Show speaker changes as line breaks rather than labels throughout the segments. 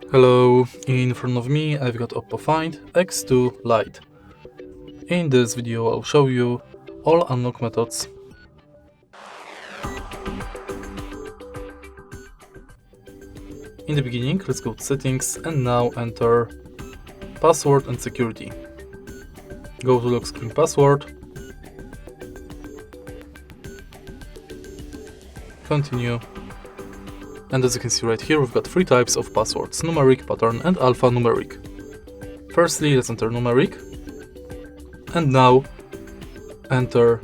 Hello, in front of me I've got OPPO Find X2 Lite. In this video I'll show you all unlock methods. In the beginning, let's go to settings and now enter password and security. Go to lock screen password, continue, and as you can see right here we've got three types of passwords: numeric, pattern and alphanumeric. Firstly, let's enter numeric, and now enter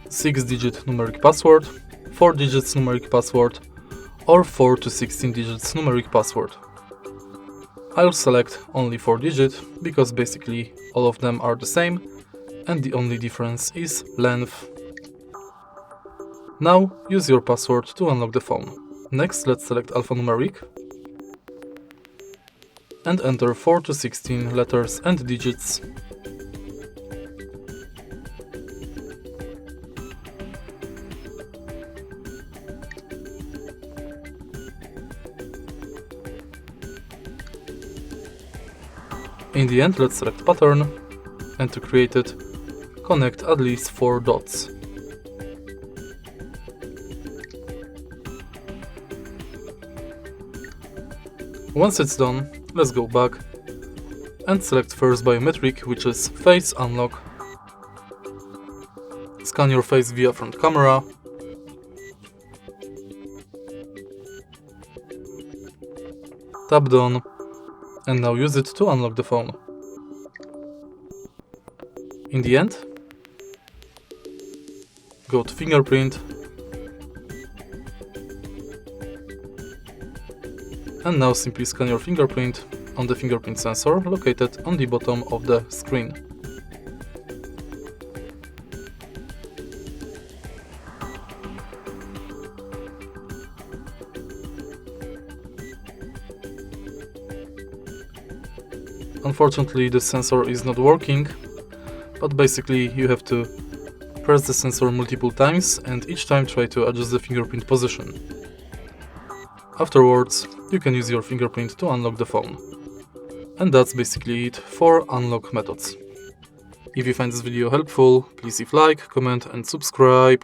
6-digit numeric password, 4 digits numeric password, or 4 to 16 digits numeric password. I'll select only 4 digit because basically all of them are the same and the only difference is length. Now use your password to unlock the phone. Next, let's select alphanumeric and enter 4 to 16 letters and digits. In the end, let's select pattern, and to create it, connect at least 4 dots. Once it's done, let's go back and select first biometric, which is face unlock. Scan your face via front camera. Tap done, and now use it to unlock the phone. In the end, go to fingerprint, and now simply scan your fingerprint on the fingerprint sensor located on the bottom of the screen. Unfortunately, the sensor is not working, but basically you have to press the sensor multiple times and each time try to adjust the fingerprint position. Afterwards, you can use your fingerprint to unlock the phone. And that's basically it for unlock methods. If you find this video helpful, please leave like, comment and subscribe.